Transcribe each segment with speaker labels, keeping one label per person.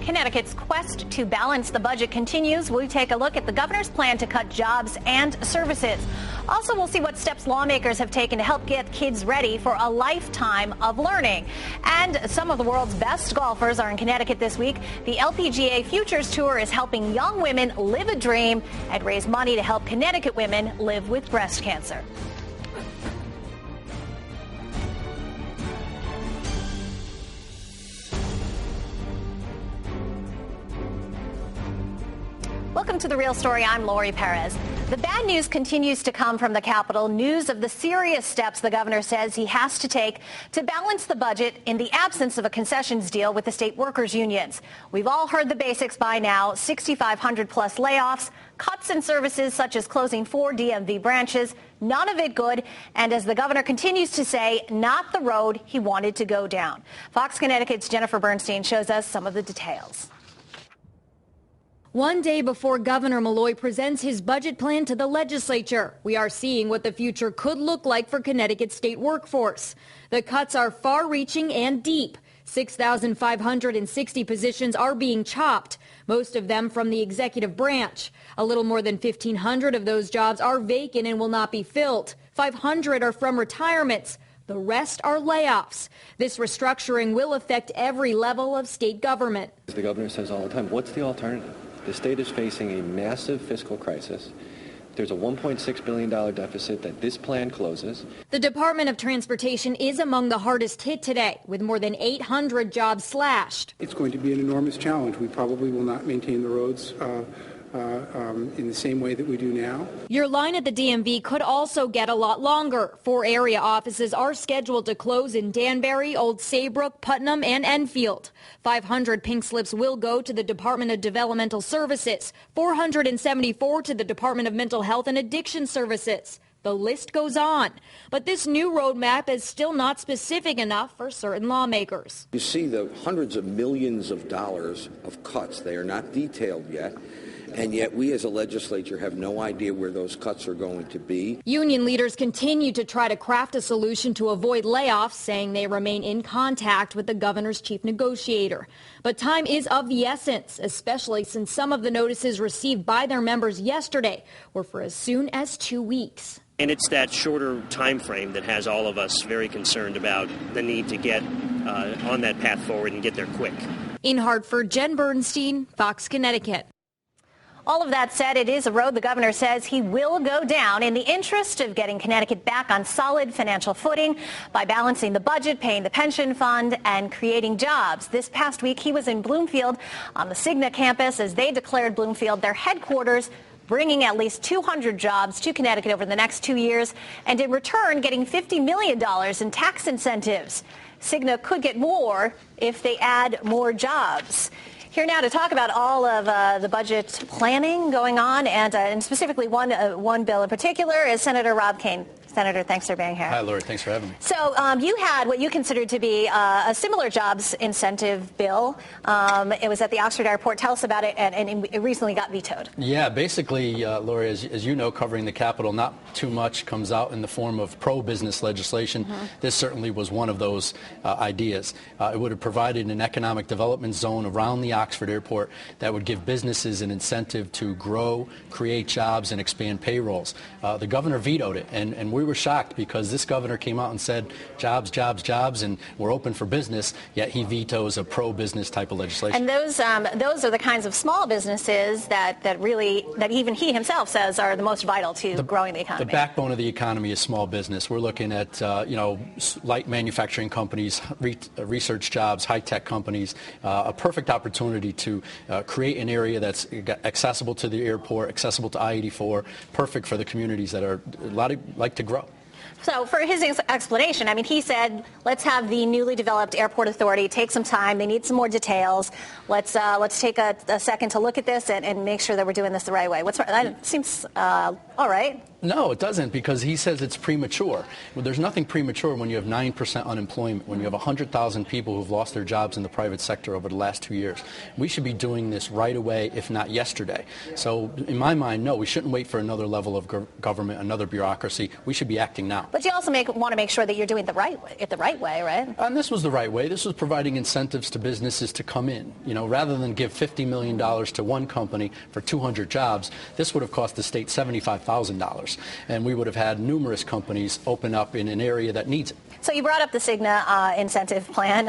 Speaker 1: Connecticut's quest to balance the budget continues. We take a look at the governor's plan to cut jobs and services. Also, we'll see what steps lawmakers have taken to help get kids ready for a lifetime of learning. And some of the world's best golfers are in Connecticut this week. The LPGA Futures Tour is helping young women live a dream and raise money to help Connecticut women live with breast cancer. Welcome to The Real Story. I'm Lori Perez. The bad news continues to come from the Capitol. News of the serious steps the governor says he has to take to balance the budget in the absence of a concessions deal with the state workers unions. We've all heard the basics by now: 6,500 plus layoffs, cuts in services such as closing 4 DMV branches, none of it good, and as the governor continues to say, not the road he wanted to go down. Fox Connecticut's Jennifer Bernstein shows us some of the details.
Speaker 2: One day before Governor Malloy presents his budget plan to the legislature, we are seeing what the future could look like for Connecticut's state workforce. The cuts are far-reaching and deep. 6,560 positions are being chopped, most of them from the executive branch. A little more than 1,500 of those jobs are vacant and will not be filled. 500 are from retirements. The rest are layoffs. This restructuring will affect every level of state government.
Speaker 3: As the governor says all the time, what's the alternative? The state is facing a massive fiscal crisis. There's a $1.6 billion deficit that this plan closes.
Speaker 2: The Department of Transportation is among the hardest hit today, with more than 800 jobs slashed.
Speaker 4: It's going to be an enormous challenge. We probably will not maintain the roads in the same way that we do now.
Speaker 2: Your line at the DMV could also get a lot longer. 4 area offices are scheduled to close in Danbury, Old Saybrook, Putnam, and Enfield. 500 pink slips will go to the Department of Developmental Services, 474 to the Department of Mental Health and Addiction Services. The list goes on. But this new roadmap is still not specific enough for certain lawmakers.
Speaker 5: You see the hundreds of millions of dollars of cuts. They are not detailed yet. And yet we as a legislature have no idea where those cuts are going to be.
Speaker 2: Union leaders continue to try to craft a solution to avoid layoffs, saying they remain in contact with the governor's chief negotiator. But time is of the essence, especially since some of the notices received by their members yesterday were for as soon as 2 weeks.
Speaker 6: And it's that shorter time frame that has all of us very concerned about the need to get on that path forward and get there quick.
Speaker 2: In Hartford, Jen Bernstein, Fox Connecticut.
Speaker 1: All of that said, it is a road the governor says he will go down in the interest of getting Connecticut back on solid financial footing by balancing the budget, paying the pension fund, and creating jobs. This past week, he was in Bloomfield on the Cigna campus as they declared Bloomfield their headquarters, bringing at least 200 jobs to Connecticut over the next 2 years, and in return, getting $50 million in tax incentives. Cigna could get more if they add more jobs. Here now to talk about all of the budget planning going on, and specifically one bill in particular, is Senator Rob Kane. Senator, thanks for being here.
Speaker 7: Hi, Lori. Thanks for having me.
Speaker 1: So you had what you considered to be a similar jobs incentive bill. It was at the Oxford Airport. Tell us about it, and it recently got vetoed.
Speaker 7: Yeah, basically, Lori, as you know, covering the Capitol, not too much comes out in the form of pro-business legislation. Mm-hmm. This certainly was one of those ideas. It would have provided an economic development zone around the Oxford Airport that would give businesses an incentive to grow, create jobs, and expand payrolls. The governor vetoed it, and we were shocked because this governor came out and said jobs, jobs, jobs, and we're open for business, yet he vetoes a pro-business type of legislation.
Speaker 1: And those are the kinds of small businesses that even he himself says are the most vital to growing the economy.
Speaker 7: The backbone of the economy is small business. We're looking at light manufacturing companies, research jobs, high-tech companies, a perfect opportunity to create an area that's accessible to the airport, accessible to I-84, perfect for the communities that are like to grow.
Speaker 1: So for his explanation, I mean, he said, let's have the newly developed airport authority take some time. They need some more details. Let's take a second to look at this and make sure that we're doing this the right way. That seems all right.
Speaker 7: No, it doesn't, because he says it's premature. Well, there's nothing premature when you have 9% unemployment, when you have 100,000 people who've lost their jobs in the private sector over the last 2 years. We should be doing this right away, if not yesterday. So in my mind, no, we shouldn't wait for another level of government, another bureaucracy. We should be acting now.
Speaker 1: But you also want to make sure that you're doing it the right way, right?
Speaker 7: And this was the right way. This was providing incentives to businesses to come in. Rather than give $50 million to one company for 200 jobs, this would have cost the state $75,000. And we would have had numerous companies open up in an area that needs it.
Speaker 1: So you brought up the Cigna incentive plan.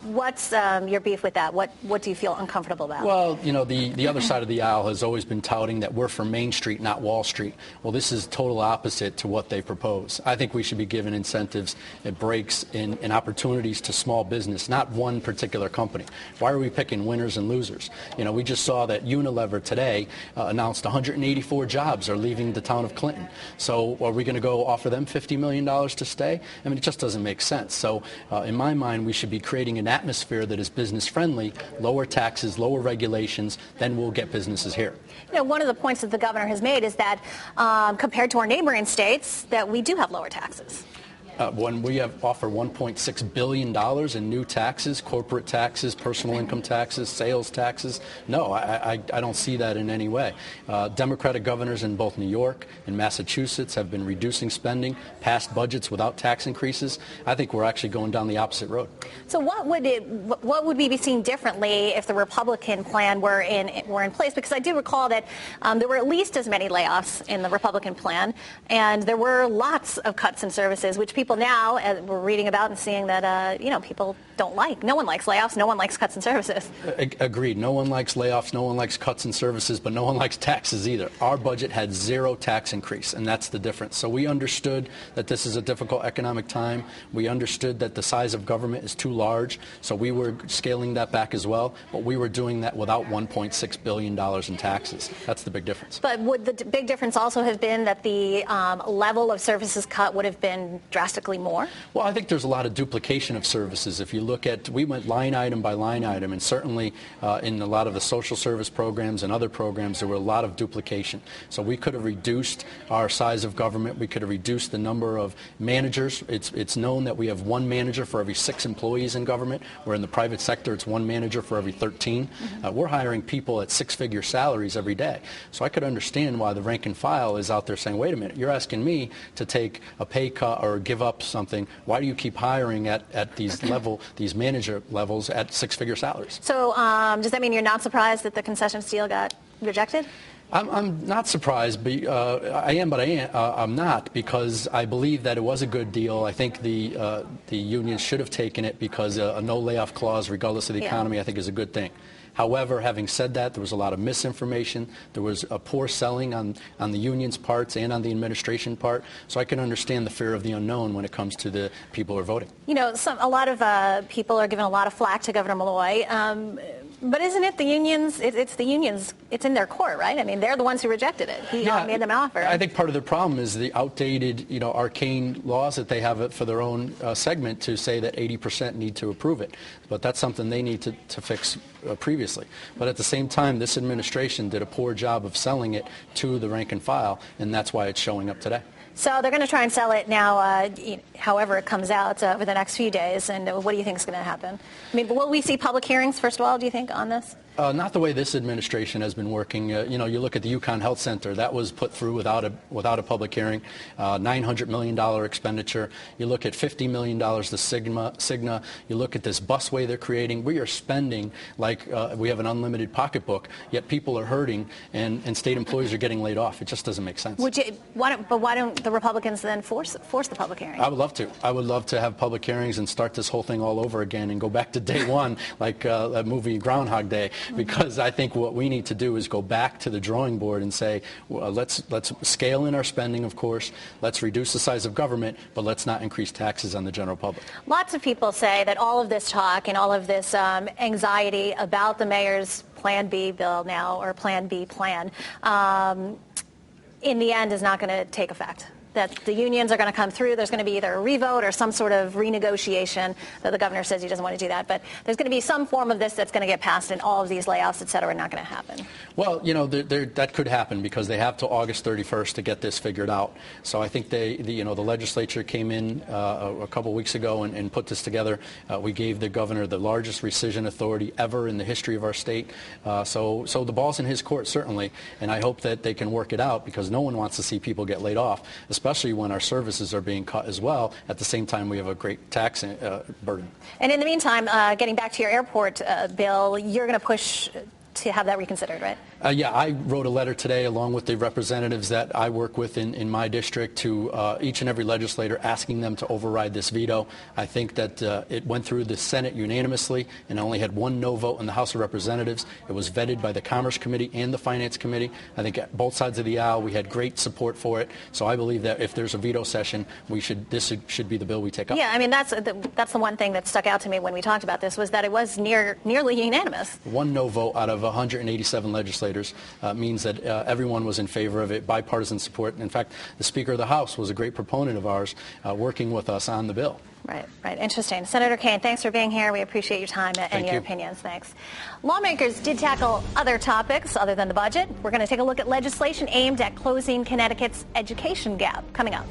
Speaker 1: What's your beef with that? What do you feel uncomfortable about?
Speaker 7: Well, the other side of the aisle has always been touting that we're for Main Street, not Wall Street. Well, this is total opposite to what they propose. I think we should be given incentives and breaks and opportunities to small business, not one particular company. Why are we picking winners and losers? We just saw that Unilever today announced 184 jobs are leaving the town of Clinton. So are we going to go offer them $50 million to stay? I mean, it just doesn't make sense. So in my mind, we should be creating an atmosphere that is business friendly, lower taxes, lower regulations, then we'll get businesses here.
Speaker 1: One of the points that the governor has made is that compared to our neighboring states, that we do have lower taxes.
Speaker 7: When we offer $1.6 billion in new taxes, corporate taxes, personal income taxes, sales taxes, no, I don't see that in any way. Democratic governors in both New York and Massachusetts have been reducing spending, passed budgets without tax increases. I think we're actually going down the opposite road.
Speaker 1: So what would we be seeing differently if the Republican plan were in place? Because I do recall that there were at least as many layoffs in the Republican plan, and there were lots of cuts in services, which people now, we're reading about and seeing that, people don't like. No one likes layoffs. No one likes cuts in services.
Speaker 7: Agreed. No one likes layoffs. No one likes cuts in services, but no one likes taxes either. Our budget had zero tax increase, and that's the difference. So we understood that this is a difficult economic time. We understood that the size of government is too large, so we were scaling that back as well, but we were doing that without $1.6 billion in taxes. That's the big difference.
Speaker 1: But would the big difference also have been that the level of services cut would have been drastically more?
Speaker 7: Well, I think there's a lot of duplication of services. If you look at, we went line item by line item, and certainly in a lot of the social service programs and other programs, there were a lot of duplication. So we could have reduced our size of government. We could have reduced the number of managers. It's known that we have one manager for every 6 employees in government, where in the private sector it's one manager for every 13. We're hiring people at 6-figure salaries every day. So I could understand why the rank and file is out there saying, wait a minute, you're asking me to take a pay cut or give up something. Why do you keep hiring at these manager levels at 6-figure salaries?
Speaker 1: So does that mean you're not surprised that the concession deal got rejected?
Speaker 7: I'm not surprised, but I am, but I'm not, because I believe that it was a good deal. I think the unions should have taken it, because a no layoff clause, regardless of the economy, I think is a good thing. However, having said that, there was a lot of misinformation. There was a poor selling on the union's parts and on the administration part. So I can understand the fear of the unknown when it comes to the people who are voting.
Speaker 1: A lot of people are giving a lot of flack to Governor Malloy. But isn't it the unions? It's the unions. It's in their court, right? I mean, they're the ones who rejected it. He made them an offer.
Speaker 7: I think part of the problem is the outdated, arcane laws that they have for their own segment to say that 80% need to approve it. But that's something they need to fix previously. But at the same time, this administration did a poor job of selling it to the rank and file, and that's why it's showing up today.
Speaker 1: So they're going to try and sell it now, however it comes out over the next few days. And what do you think is going to happen? I mean, will we see public hearings, first of all, do you think, on this?
Speaker 7: Not the way this administration has been working. You look at the UConn Health Center. That was put through without a public hearing. $900 million expenditure. You look at $50 million to Cigna. You look at this busway they're creating. We are spending like we have an unlimited pocketbook, yet people are hurting and state employees are getting laid off. It just doesn't make sense.
Speaker 1: Why don't the Republicans then force the public hearing?
Speaker 7: I would love to. I would love to have public hearings and start this whole thing all over again and go back to day one, like that movie Groundhog Day. Because I think what we need to do is go back to the drawing board and say, well, let's scale in our spending, of course. Let's reduce the size of government, but let's not increase taxes on the general public.
Speaker 1: Lots of people say that all of this talk and all of this anxiety about the mayor's Plan B bill now, or Plan B plan, in the end is not going to take effect. that the unions are going to come through. There's going to be either a revote or some sort of renegotiation, though the governor says he doesn't want to do that. But there's going to be some form of this that's going to get passed, and all of these layoffs, et cetera, are not going to happen.
Speaker 7: Well, that could happen because they have till August 31st to get this figured out. So I think the legislature came in a couple weeks ago and put this together. We gave the governor the largest rescission authority ever in the history of our state. So the ball's in his court, certainly, and I hope that they can work it out because no one wants to see people get laid off, especially when our services are being cut as well. At the same time, we have a great tax burden.
Speaker 1: And in the meantime, getting back to your airport bill, you're going to push to have that reconsidered, right?
Speaker 7: Yeah, I wrote a letter today along with the representatives that I work with in my district to each and every legislator asking them to override this veto. I think that it went through the Senate unanimously and only had one no vote in the House of Representatives. It was vetted by the Commerce Committee and the Finance Committee. I think at both sides of the aisle we had great support for it. So I believe that if there's a veto session, this should be the bill we take up.
Speaker 1: Yeah, I mean, that's the one thing that stuck out to me when we talked about this was that it was nearly unanimous.
Speaker 7: One no vote out of 187 legislators means that everyone was in favor of it, bipartisan support. In fact, the Speaker of the House was a great proponent of ours working with us on the bill.
Speaker 1: Right. Interesting. Senator Kane, thanks for being here. We appreciate your time and your opinions. Thanks. Lawmakers did tackle other topics other than the budget. We're going to take a look at legislation aimed at closing Connecticut's education gap coming up.